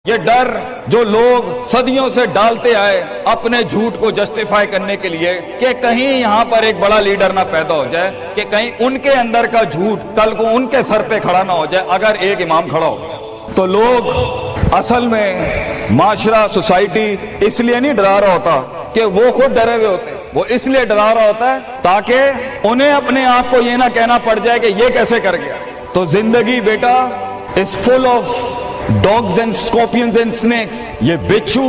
ये डर जो लोग सदियों से डालते आए अपने झूठ को जस्टिफाई करने के लिए कि कहीं यहां पर एक बड़ा लीडर ना पैदा हो जाए, कि कहीं उनके अंदर का झूठ कल को उनके सर पे खड़ा ना हो जाए अगर एक इमाम खड़ा हो गया। तो लोग असल में माशरा सोसाइटी इसलिए नहीं डरा रहा होता कि वो खुद डरे हुए होते, वो इसलिए डरा रहा होता है ताकि उन्हें अपने आप को ये ना कहना पड़ जाए कि ये कैसे कर गया। तो जिंदगी बेटा is full of dogs and scorpions and snakes. ये बिच्छू,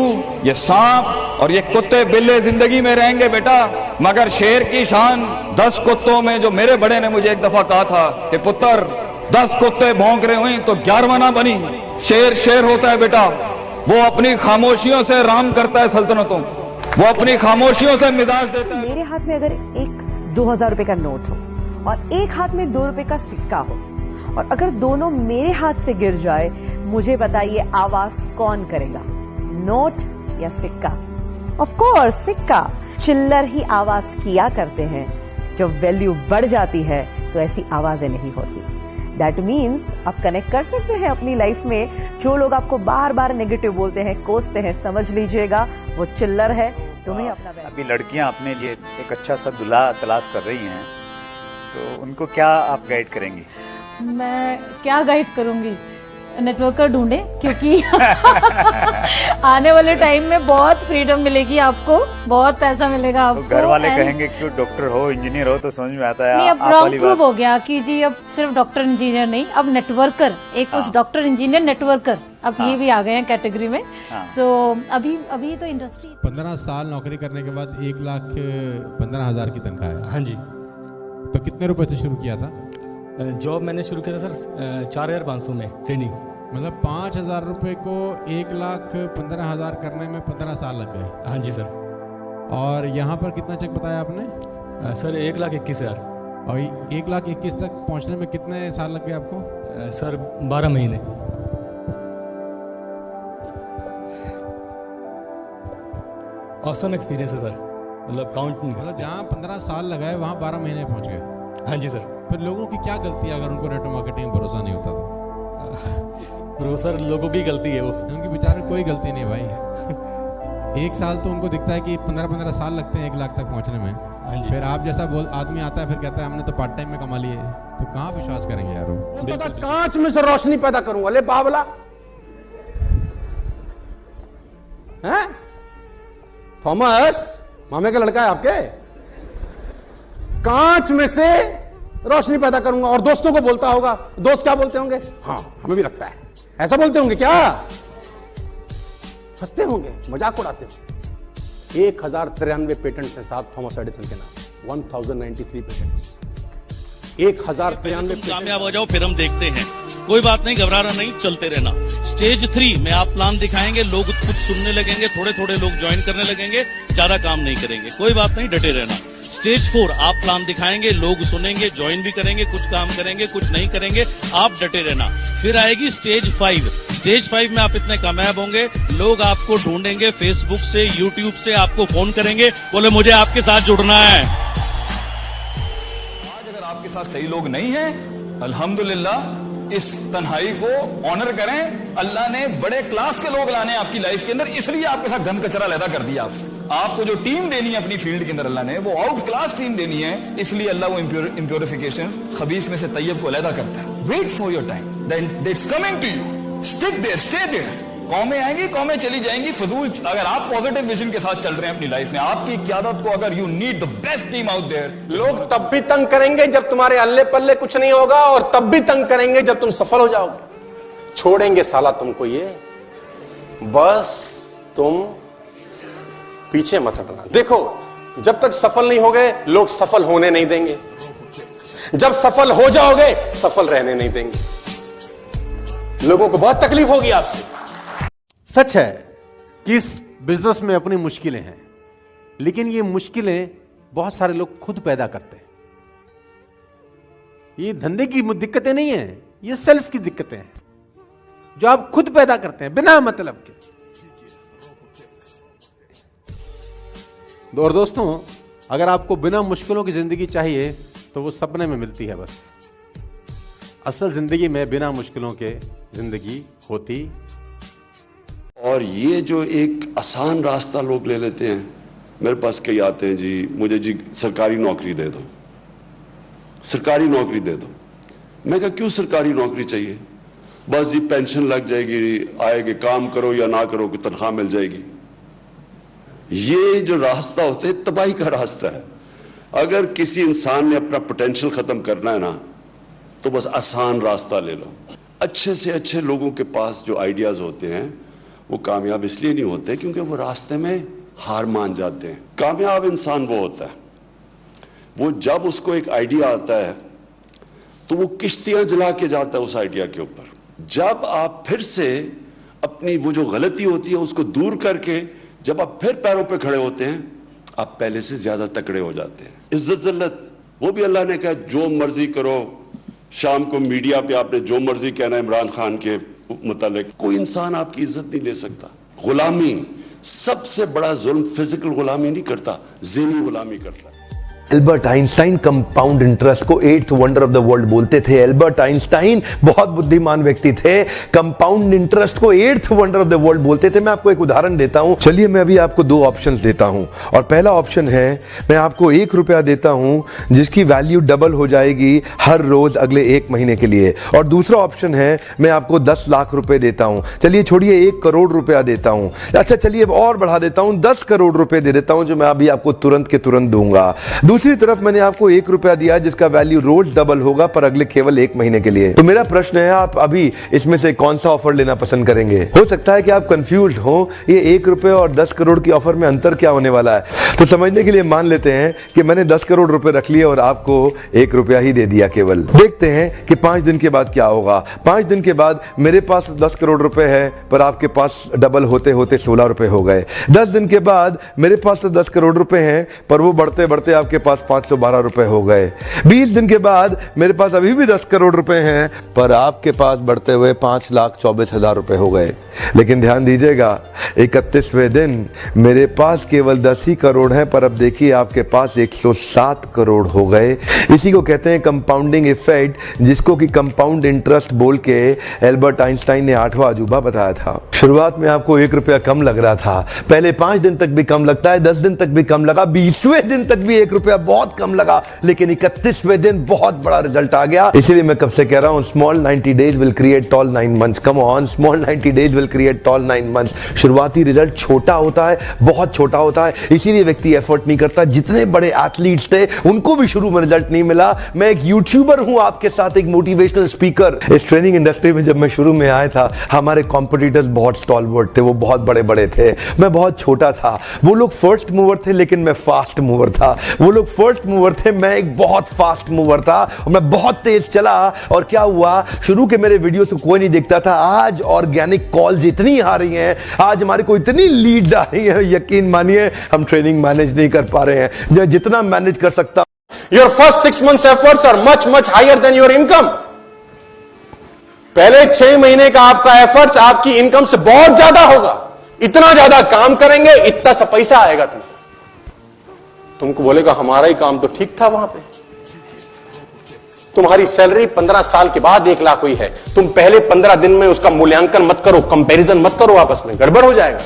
ये सांप और ये कुत्ते बिल्ले जिंदगी में रहेंगे बेटा, मगर शेर की शान 10 कुत्तों में। जो मेरे बड़े ने मुझे एक दफा कहा था कि पुत्र 10 कुत्ते भौंक रहे हुए तो 11वां ना बनी। शेर शेर होता है बेटा, वो अपनी खामोशियों से राम करता है सल्तनतों, वो अपनी खामोशियों से मिजाज देता है। मेरे हाथ में अगर एक 2000 रुपए का नोट हो और एक हाथ में 2 रुपए का सिक्का हो और अगर दोनों मेरे हाथ से गिर जाए, मुझे बताइए आवाज कौन करेगा, नोट या सिक्का? ऑफ कोर्स सिक्का। चिल्लर ही आवाज किया करते हैं, जब वैल्यू बढ़ जाती है तो ऐसी आवाजें नहीं होती। दैट मीन्स आप कनेक्ट कर सकते हैं अपनी लाइफ में। जो लोग आपको बार बार नेगेटिव बोलते हैं, कोसते हैं, समझ लीजिएगा वो चिल्लर है, तुम्हें अपना अभी लड़कियां अपने लिए एक अच्छा सा दूल्हा तलाश कर रही हैं, तो उनको क्या आप गाइड करेंगी? मैं क्या गाइड करूंगी? नेटवर्कर ढूंढे, क्योंकि आने वाले टाइम में बहुत फ्रीडम मिलेगी आपको, बहुत पैसा मिलेगा आपको। तो घर वाले कहेंगे कि डॉक्टर हो, इंजीनियर हो, तो समझ में आता है। नहीं, अब रॉन्ग प्रूव हो गया कि जी अब सिर्फ डॉक्टर इंजीनियर नहीं, अब नेटवर्कर, एक उस डॉक्टर इंजीनियर नेटवर्कर, अब ये भी आ गए हैं कैटेगरी में। सो अभी तो इंडस्ट्री 15 साल नौकरी करने के बाद 1,15,000 की तनख्वाह है। हाँ जी। तो कितने रुपए से शुरू किया था? जॉब मैंने शुरू किया था सर 4,500 में ट्रेनिंग। मतलब 5,000 रुपए को 1,15,000 करने में 15 साल लग गए। हाँ जी सर। और यहाँ पर कितना चेक बताया आपने? सर 1,21,000। और 1,21,000 तक पहुँचने में कितने साल लग गए आपको? सर 12 महीने। ऑसम एक्सपीरियंस है सर, मतलब काउंट नहीं। मतलब जहाँ 15 साल लगाए वहाँ 12 महीने पहुँच गए। हाँ जी सर। फिर लोगों की क्या गलती है अगर उनको नेटवर्क मार्केटिंग में भरोसा नहीं होता तो? वो सर लोगों की गलती है वो। उनकी बेचारे कोई गलती नहीं भाई। 1 साल तो उनको दिखता है कि 15 साल लगते हैं 1 लाख तक पहुंचने में। हाँ जी। फिर आप जैसा आदमी आता है फिर कहता है हमने तो पार्ट टाइम में कमा लिए, तो कहाँ विश्वास करेंगे यार वो? कांच में से रोशनी पैदा करूंगा। ले बावला हैं? थॉमस मामे का लड़का है आपके? कांच में से रोशनी पैदा करूंगा। और दोस्तों को बोलता होगा, दोस्त क्या बोलते होंगे? हाँ हमें भी लगता है ऐसा बोलते होंगे क्या? हंसते होंगे, मजाक उड़ाते होंगे। 1093 पेटेंट्स हैं साहब थॉमस एडिसन के नाम। 1093 पेटेंट्स, 1093। कामयाब हो जाओ फिर हम देखते हैं। कोई बात नहीं, घबराना नहीं, चलते रहना। स्टेज 3 में आप प्लान दिखाएंगे, लोग कुछ सुनने लगेंगे, थोड़े थोड़े लोग ज्वाइन करने लगेंगे, ज्यादा काम नहीं करेंगे। कोई बात नहीं, डटे रहना। स्टेज 4 आप प्लान दिखाएंगे, लोग सुनेंगे, ज्वाइन भी करेंगे, कुछ काम करेंगे, कुछ नहीं करेंगे, आप डटे रहना। फिर आएगी स्टेज 5। स्टेज 5 में आप इतने कामयाब होंगे, लोग आपको ढूंढेंगे, फेसबुक से, यूट्यूब से आपको फोन करेंगे, बोले मुझे आपके साथ जुड़ना है। आज अगर आपके साथ सही लोग नहीं हैं, अल्हम्दुलिल्लाह इस तन्हाई को ऑनर करें। अल्लाह ने बड़े क्लास के लोग लाने आपकी लाइफ के अंदर, इसलिए आपके साथ गंद कचरा लैदा कर दिया आपसे। आपको जो टीम देनी है अपनी फील्ड के अंदर अल्लाह ने, वो आउट क्लास टीम देनी है, इसलिए अल्लाह वो इम्प्योरिफिकेशन, खबीस में से तैयब को अलहदा करता है। Wait for your time, then it's coming to you. Stick there, stay there. कौमें आएंगी, कौमें चली जाएंगी, फजूल। अगर आप पॉजिटिव विजन के साथ चल रहे हैं अपनी लाइफ में, आपकी क़यादत को अगर you need the best team out there. लोग तब भी तंग करेंगे जब तुम्हारे अल्ले पल्ले कुछ नहीं होगा, और तब भी तंग करेंगे जब तुम सफल हो जाओगे। छोड़ेंगे साला तुमको ये, बस तुम पीछे मत हटना। देखो जब तक सफल नहीं हो गए, लोग सफल होने नहीं देंगे। जब सफल हो जाओगे, सफल रहने नहीं देंगे। लोगों को बहुत तकलीफ होगी आपसे। सच है कि इस बिजनेस में अपनी मुश्किलें हैं, लेकिन ये मुश्किलें बहुत सारे लोग खुद पैदा करते हैं। ये धंधे की दिक्कतें नहीं है, ये सेल्फ की दिक्कतें हैं जो आप खुद पैदा करते हैं बिना मतलब के। और दोस्तों, अगर आपको बिना मुश्किलों की जिंदगी चाहिए तो वो सपने में मिलती है बस। असल जिंदगी में बिना मुश्किलों के जिंदगी होती और ये जो एक आसान रास्ता लोग ले लेते हैं, मेरे पास कई आते हैं जी, मुझे जी सरकारी नौकरी दे दो, सरकारी नौकरी दे दो। मैं कहा क्यों सरकारी नौकरी चाहिए? बस जी पेंशन लग जाएगी, आएगी, काम करो या ना करो, तनख्वाह मिल जाएगी। ये जो रास्ता होता है तबाही का रास्ता है। अगर किसी इंसान ने अपना पोटेंशियल खत्म करना है ना, तो बस आसान रास्ता ले लो। अच्छे से अच्छे लोगों के पास जो आइडियाज होते हैं वो कामयाब इसलिए नहीं होते क्योंकि वो रास्ते में हार मान जाते हैं। कामयाब इंसान वो होता है, वो जब उसको एक आइडिया आता है तो वो किश्तियां जला के जाता है उस आइडिया के ऊपर। जब आप फिर से अपनी वो जो गलती होती है उसको दूर करके जब आप फिर पैरों पे खड़े होते हैं, आप पहले से ज्यादा तकड़े हो जाते हैं। इज्जत जिल्लत वो भी अल्लाह ने कहा जो मर्जी करो। शाम को मीडिया पे आपने जो मर्जी कहना है इमरान खान के मुतालिक, कोई इंसान आपकी इज्जत नहीं ले सकता। गुलामी, सबसे बड़ा जुल्म फिजिकल गुलामी नहीं करता, ज़हनी गुलामी करता है। एल्बर्ट आइंस्टाइन कंपाउंड इंटरेस्ट को 8th wonder of the world बोलते थे। एल्बर्ट आइंस्टाइन बहुत बुद्धिमान व्यक्ति थे, कंपाउंड इंटरेस्ट को 8th wonder of the world बोलते थे। मैं आपको एक उदाहरण देता हूं। चलिए मैं अभी आपको 2 ऑप्शंस देता हूं, और पहला ऑप्शन है मैं आपको 1 रुपया देता हूं जिसकी वैल्यू डबल हो जाएगी हर रोज अगले 1 महीने के लिए, और दूसरा ऑप्शन है मैं आपको 10 लाख रुपए देता हूं। चलिए छोड़िए 1 करोड़ रुपया देता हूं, अच्छा चलिए और बढ़ा देता हूं 10 करोड़ रुपए दे देता हूं जो मैं अभी आपको तुरंत के तुरंत दूंगा। दूसरी तरफ मैंने आपको 1 रुपया दिया जिसका वैल्यू रोज डबल होगा पर अगले केवल 1 महीने के लिए। तो मेरा प्रश्न है आप अभी इसमें से कौन सा ऑफर लेना पसंद करेंगे? हो सकता है कि आप कंफ्यूज्ड हो, ये 1 रुपए और 10 करोड़ की ऑफर में अंतर क्या होने वाला है। तो समझने के लिए मान लेते हैं कि मैंने 10 करोड़ रुपए रख लिए और आपको 1 रुपया ही दे दिया केवल। देखते हैं कि 5 दिन के बाद क्या होगा। 5 दिन के बाद मेरे पास 10 करोड़ रुपए है पर आपके पास डबल होते होते 16 रुपए हो गए। 10 दिन के बाद मेरे पास तो 10 करोड़ रुपए हैं पर वो बढ़ते बढ़ते आपके पास 512 रुपए हो गए। 20 दिन के बाद मेरे पास अभी भी 10 करोड़ रुपए हैं पर आपके पास बढ़ते हुए 5,24,000 रुपए हो गए। लेकिन ध्यान दीजिएगा 31वें दिन मेरे पास केवल 10 ही करोड़ हैं पर अब देखिए आपके पास 107 करोड़ हो गए। इसी को कहते हैं कंपाउंडिंग इफेक्ट, जिसको कि कंपाउंड इंटरेस्ट बोल के एल्बर्ट आइंस्टाइन ने 8वां अजूबा बताया था। शुरुआत में आपको 1 रुपया कम लग रहा था, पहले 5 दिन तक भी कम लगता है, 10 दिन तक भी कम लगा, 20वें दिन तक भी 1 रुपया बहुत कम लगा, लेकिन 31वें दिन बहुत बड़ा रिजल्ट आ गया। इसीलिए मैं कब से कह रहा हूं small 90 days will create tall 9 months. Come on, small 90 days will create tall 9 months. शुरुआती रिजल्ट छोटा होता है, बहुत छोटा होता है, इसीलिए व्यक्ति एफर्ट नहीं करता। जितने बड़े एथलीट्स थे उनको भी शुरू में रिजल्ट नहीं मिला। मैं एक यूट्यूबर हूं आपके साथ, एक मोटिवेशनल स्पीकर। इस ट्रेनिंग इंडस्ट्री में जब मैं शुरू में आया था हमारे कॉम्पिटिटर्स बहुत स्टॉलवर्ट थे, वो बहुत बड़े बड़े थे, मैं बहुत छोटा था। वो लोग फर्स्ट मूवर थे लेकिन मैं फास्ट मूवर था। वो लोग फर्स्ट मूवर थे, मैं एक बहुत फास्ट मूवर था और मैं बहुत तेज चला। और क्या हुआ, शुरू के मेरे वीडियो तो कोई नहीं देखता था, आज ऑर्गेनिक कॉल्स इतनी आ रही हैं, आज हमारे को इतनी लीड आ रही है, यकीन मानिए हम ट्रेनिंग मैनेज नहीं कर पा रहे हैं। जो जितना मैनेज कर सकता। Your first 6 months efforts are much higher than your income. पहले 6 महीने का आपका एफर्ट्स आपकी इनकम से बहुत ज्यादा होगा। इतना ज्यादा काम करेंगे, इतना सा पैसा आएगा तुमको बोलेगा हमारा ही काम तो ठीक था वहां पे। तुम्हारी सैलरी 15 साल के बाद 1 लाख हुई है, तुम पहले 15 दिन में उसका मूल्यांकन मत करो, कंपैरिजन मत करो, आपस में गड़बड़ हो जाएगा।